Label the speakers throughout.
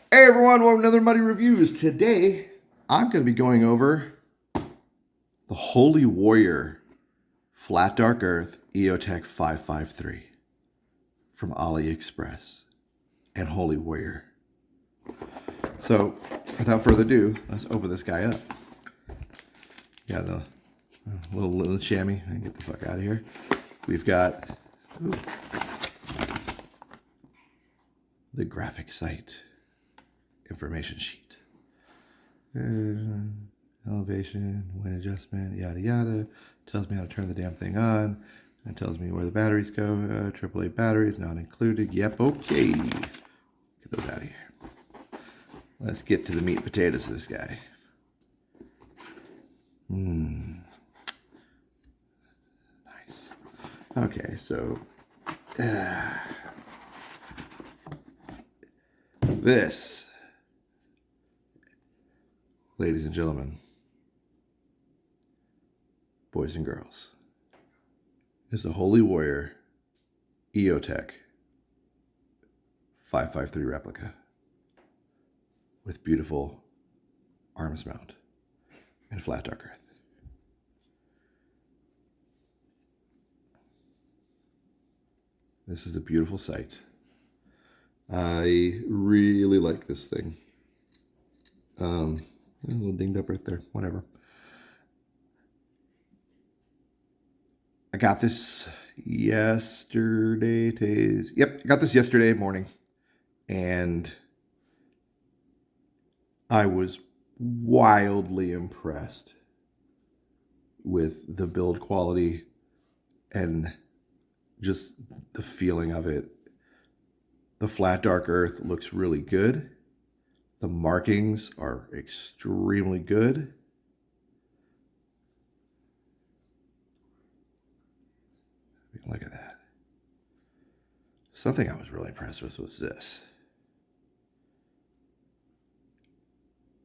Speaker 1: Hey everyone, welcome to another Muddy Reviews. Today, I'm going to be going over the Holy Warrior Flat Dark Earth EOTech 553 from Aliexpress and Holy Warrior. So, without further ado, let's open this guy up. Yeah, the little chamois. I can get the fuck out of here. We've got the graphic site information sheet. Elevation, wind adjustment, yada yada. Tells me how to turn the damn thing on. It tells me where the batteries go. AAA batteries not included. Yep, okay. Get those out of here. Let's get to the meat and potatoes of this guy. Nice. Okay, so this, ladies and gentlemen, boys and girls, is the Holy Warrior EQTECH 553 replica with beautiful arms mount and flat dark earth. This is a beautiful sight. I really like this thing. A little dinged up right there. Whatever. I got this yesterday. I got this yesterday morning, and I was wildly impressed with the build quality and just the feeling of it. The flat dark earth looks really good. The markings are extremely good. Look at that. Something I was really impressed with was this.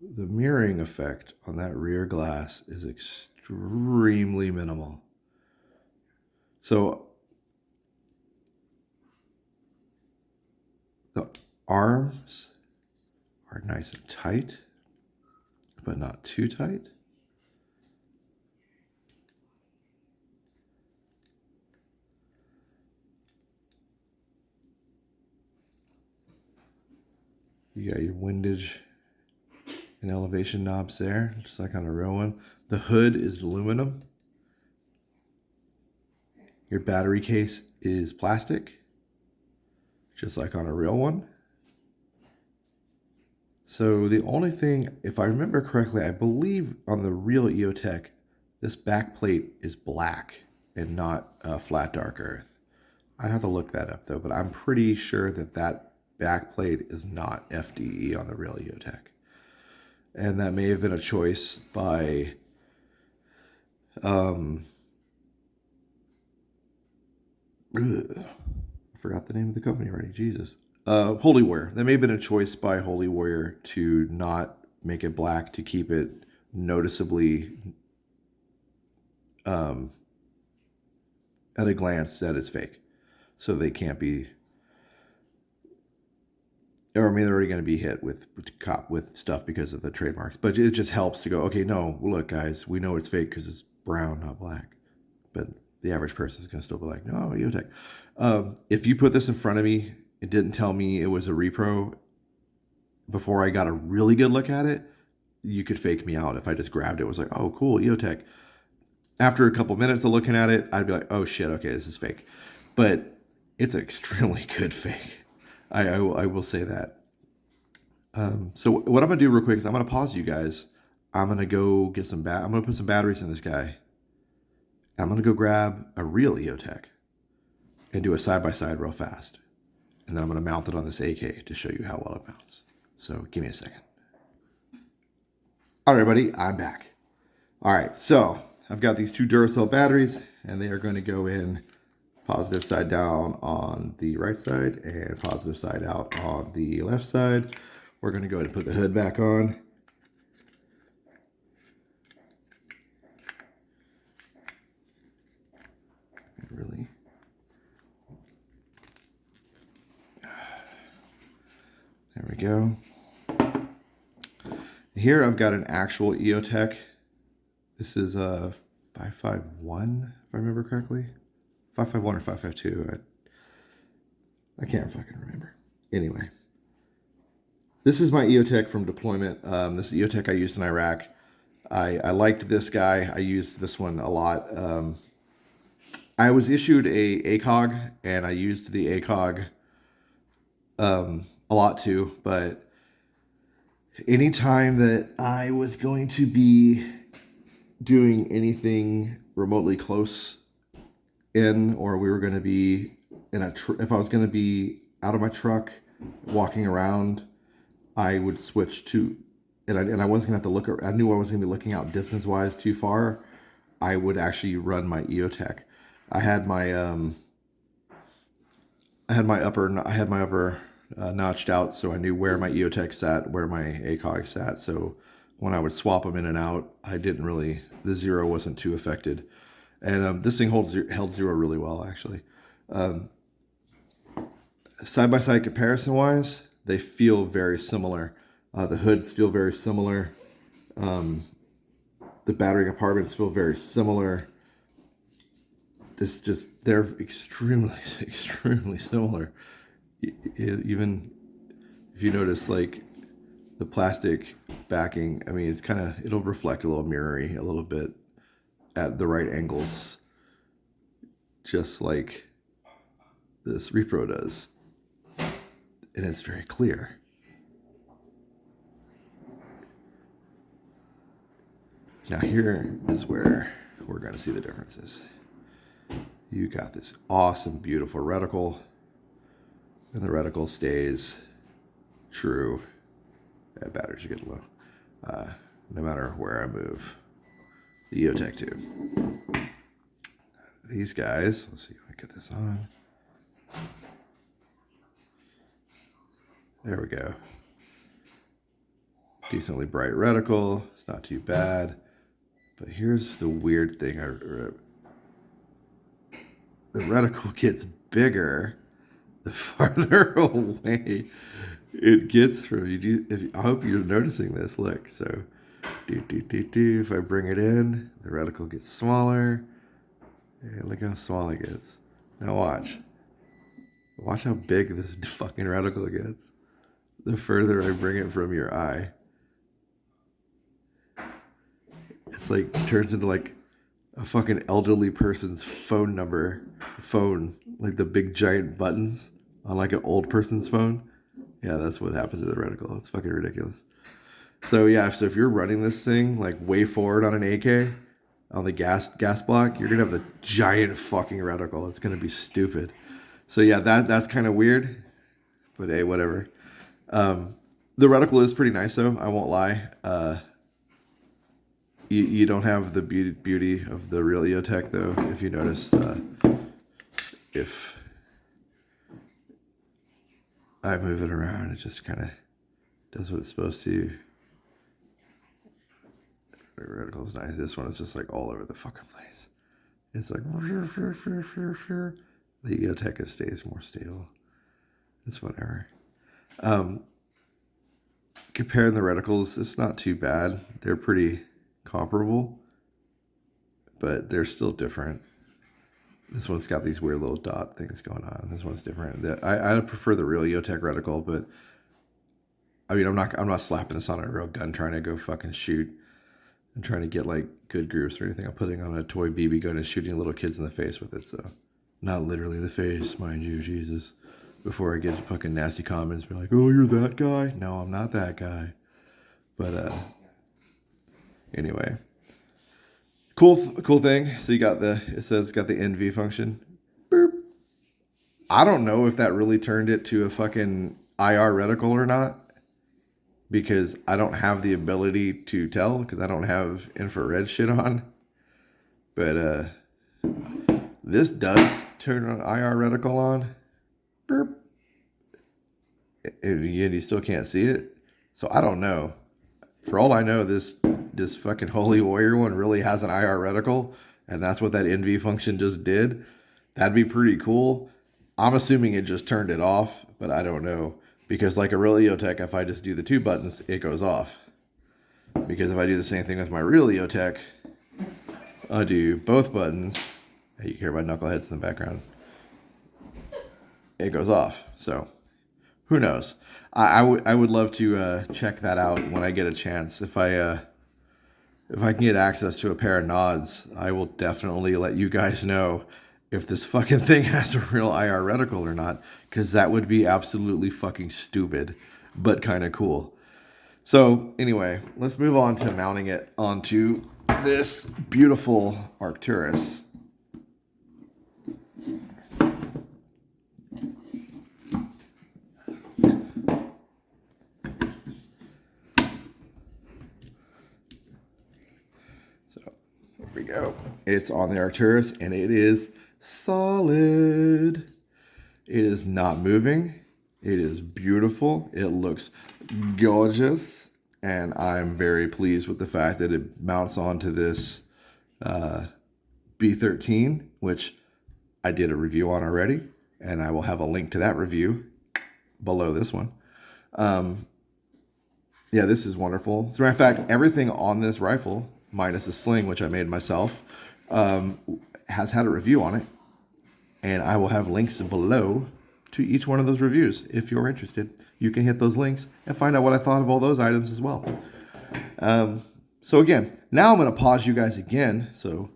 Speaker 1: The mirroring effect on that rear glass is extremely minimal. So the arms are nice and tight, but not too tight. You got your windage and elevation knobs there, just like on a real one. The hood is aluminum. Your battery case is plastic, just like on a real one. So the only thing, if I remember correctly, I believe on the real EOTech, this back plate is black and not flat dark earth. I'd have to look that up though, but I'm pretty sure that that back plate is not FDE on the real EOTech. And that may have been a choice by I forgot the name of the company already, Jesus. Holy Warrior. That may have been a choice by Holy Warrior to not make it black, to keep it noticeably at a glance that it's fake. So they can't be, or I mean, they're already going to be hit with stuff because of the trademarks. But it just helps to go, okay, no, look, guys, we know it's fake because it's brown, not black. But the average person is going to still be like, no, EOTech. If you put this in front of me, it didn't tell me it was a repro before I got a really good look at it, you could fake me out. If I just grabbed it, was like, oh, cool, EOTech. After a couple minutes of looking at it, I'd be like, oh shit, okay, this is fake. But it's an extremely good fake. I will say that. So what I'm gonna do real quick is I'm gonna pause you guys. I'm gonna go get I'm gonna put some batteries in this guy. I'm gonna go grab a real EOTech and do a side-by-side real fast. And then I'm gonna mount it on this AK to show you how well it mounts. So give me a second. All right, everybody, I'm back. All right, so I've got these two Duracell batteries, and they are going to go in positive side down on the right side and positive side out on the left side. We're going to go ahead and put the hood back on. Really? There we go. Here I've got an actual EOTech. This is a 551, if I remember correctly. 551 or 552. I can't fucking remember. Anyway, this is my EOTech from deployment. This EOTech I used in Iraq. I liked this guy. I used this one a lot. I was issued a ACOG, and I used the ACOG a lot too. But anytime that I was going to be doing anything remotely close in, or we were going to be in if I was going to be out of my truck walking around, I would switch to, and I wasn't going to have to look, I knew I wasn't going to be looking out distance wise too far. I would actually run my EOTech. I had my upper notched out, so I knew where my EOTech sat, where my ACOG sat. So when I would swap them in and out, the zero wasn't too affected. And this thing held zero really well, actually. Side-by-side comparison-wise, they feel very similar. The hoods feel very similar. The battery compartments feel very similar. They're extremely, extremely similar. Even if you notice, like, the plastic backing, I mean, it'll reflect a little mirrory a little bit at the right angles, just like this repro does. And it's very clear. Now here is where we're going to see the differences. You got this awesome, beautiful reticle, and the reticle stays true. That batteries are getting low. No matter where I move. The EOTech too. These guys, let's see if I get this on. There we go. Decently bright reticle. It's not too bad. But here's the weird thing. The reticle gets bigger the farther away it gets from you. I hope you're noticing this. Look, so if I bring it in, the reticle gets smaller. And look how small it gets. Now watch. Watch how big this fucking reticle gets the further I bring it from your eye. It's like, turns into like a fucking elderly person's phone, like the big giant buttons on like an old person's phone. Yeah, that's what happens to the reticle. It's fucking ridiculous. So yeah, so if you're running this thing like way forward on an AK, on the gas block, you're gonna have the giant fucking reticle. It's gonna be stupid. So yeah, that's kind of weird, but hey, whatever. The reticle is pretty nice though, I won't lie. You don't have the beauty of the real EOTech though. If you notice, if I move it around, it just kind of does what it's supposed to. The reticle's nice. This one is just like all over the fucking place. It's like the EOTech stays more stable. It's whatever. Comparing the reticles, it's not too bad. They're pretty comparable, but they're still different. This one's got these weird little dot things going on. This one's different. I prefer the real EOTech reticle, but I mean, I'm not slapping this on a real gun trying to go fucking shoot and trying to get like good groups or anything. I'm putting on a toy BB gun and shooting little kids in the face with it. So not literally the face, mind you, Jesus. Before I get fucking nasty comments, be like, "Oh, you're that guy." No, I'm not that guy. But anyway, cool thing. So you got it says got the NV function. Boop. I don't know if that really turned it to a fucking IR reticle or not, because I don't have the ability to tell because I don't have infrared shit on. But this does turn an IR reticle on. Burp. And you still can't see it. So I don't know. For all I know, this fucking Holy Warrior one really has an IR reticle, and that's what that NV function just did. That'd be pretty cool. I'm assuming it just turned it off, but I don't know. Because like a real EOTech, if I just do the two buttons, it goes off. Because if I do the same thing with my real EOTech, I'll do both buttons. You hear my knuckleheads in the background. It goes off. So who knows? I would love to check that out when I get a chance. If I can get access to a pair of nods, I will definitely let you guys know if this fucking thing has a real IR reticle or not, because that would be absolutely fucking stupid, but kind of cool. So anyway, let's move on to mounting it onto this beautiful Arcturus. So here we go. It's on the Arcturus and it is solid. It is not moving. It is beautiful. It looks gorgeous. And I'm very pleased with the fact that it mounts onto this B13, which I did a review on already. And I will have a link to that review below this one. Yeah, this is wonderful. As a matter of fact, everything on this rifle, minus the sling, which I made myself, has had a review on it. And I will have links below to each one of those reviews. If you're interested, you can hit those links and find out what I thought of all those items as well. So again, now I'm going to pause you guys again. So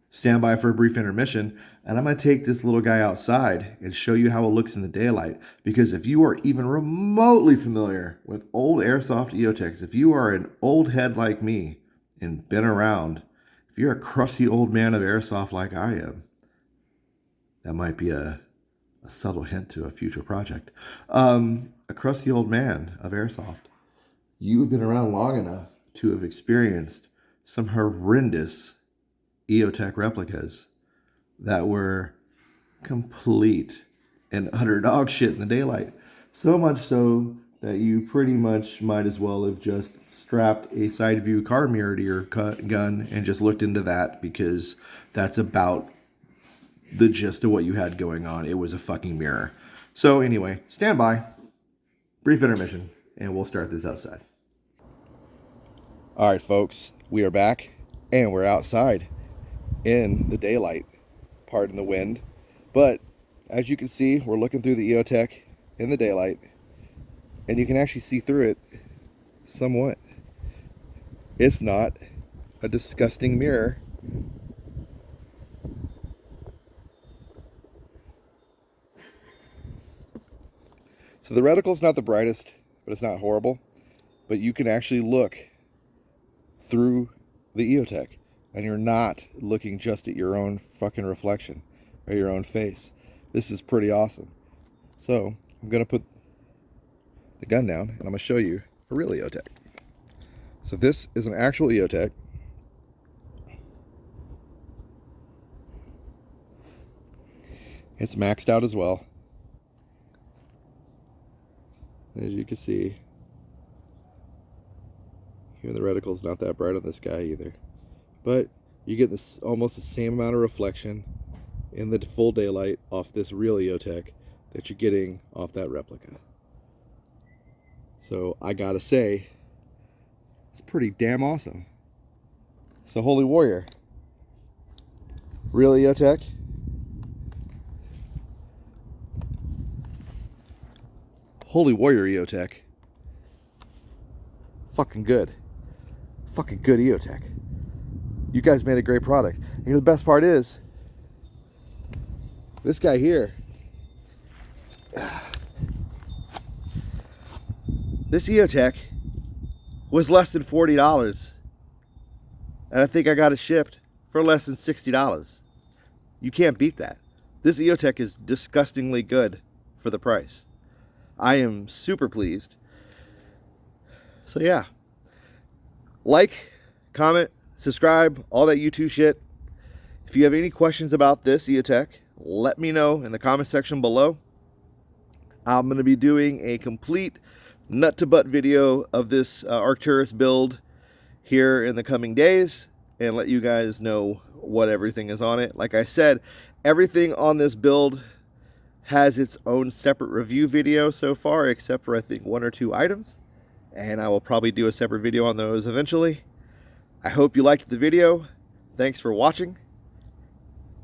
Speaker 1: stand by for a brief intermission. And I'm going to take this little guy outside and show you how it looks in the daylight. Because if you are even remotely familiar with old airsoft EOTechs, if you are an old head like me and been around, if you're a crusty old man of airsoft like I am, that might be a subtle hint to a future project. A crusty old man of airsoft. You've been around long enough to have experienced some horrendous EOTech replicas that were complete and utter dog shit in the daylight. So much so that you pretty much might as well have just strapped a side view car mirror to your gun and just looked into that, because that's about the gist of what you had going on. It was a fucking mirror. So anyway, stand by. Brief intermission, and we'll start this outside. All right, folks, we are back, and we're outside in the daylight. Pardon the wind. But as you can see, we're looking through the EOTech in the daylight, and you can actually see through it somewhat. It's not a disgusting mirror. So the reticle's not the brightest, but it's not horrible. But you can actually look through the EOTech, and you're not looking just at your own fucking reflection or your own face. This is pretty awesome. So I'm going to put the gun down, and I'm going to show you a real EOTech. So this is an actual EOTech. It's maxed out as well. As you can see, even the reticle's not that bright on this guy either. But you get this almost the same amount of reflection in the full daylight off this real EOTech that you're getting off that replica. So I gotta say, it's pretty damn awesome. So Holy Warrior, real EOTech. Holy Warrior EOTech. Fucking good. Fucking good EOTech. You guys made a great product. And you know the best part is, this guy here, this EOTech was less than $40. And I think I got it shipped for less than $60. You can't beat that. This EOTech is disgustingly good for the price. I am super pleased. So yeah, like, comment, subscribe, all that YouTube shit. If you have any questions about this EOTech, let me know in the comment section below. I'm going to be doing a complete nut to butt video of this Arcturus build here in the coming days, and let you guys know what everything is on it. Like I said, everything on this build has its own separate review video so far, except for I think 1 or 2 items. and I will probably do a separate video on those eventually. I hope you liked the video. Thanks for watching.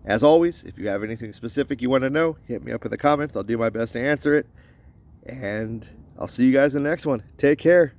Speaker 1: As always, if you have anything specific you want to know, hit me up in the comments. I'll do my best to answer it. And I'll see you guys in the next one. Take care.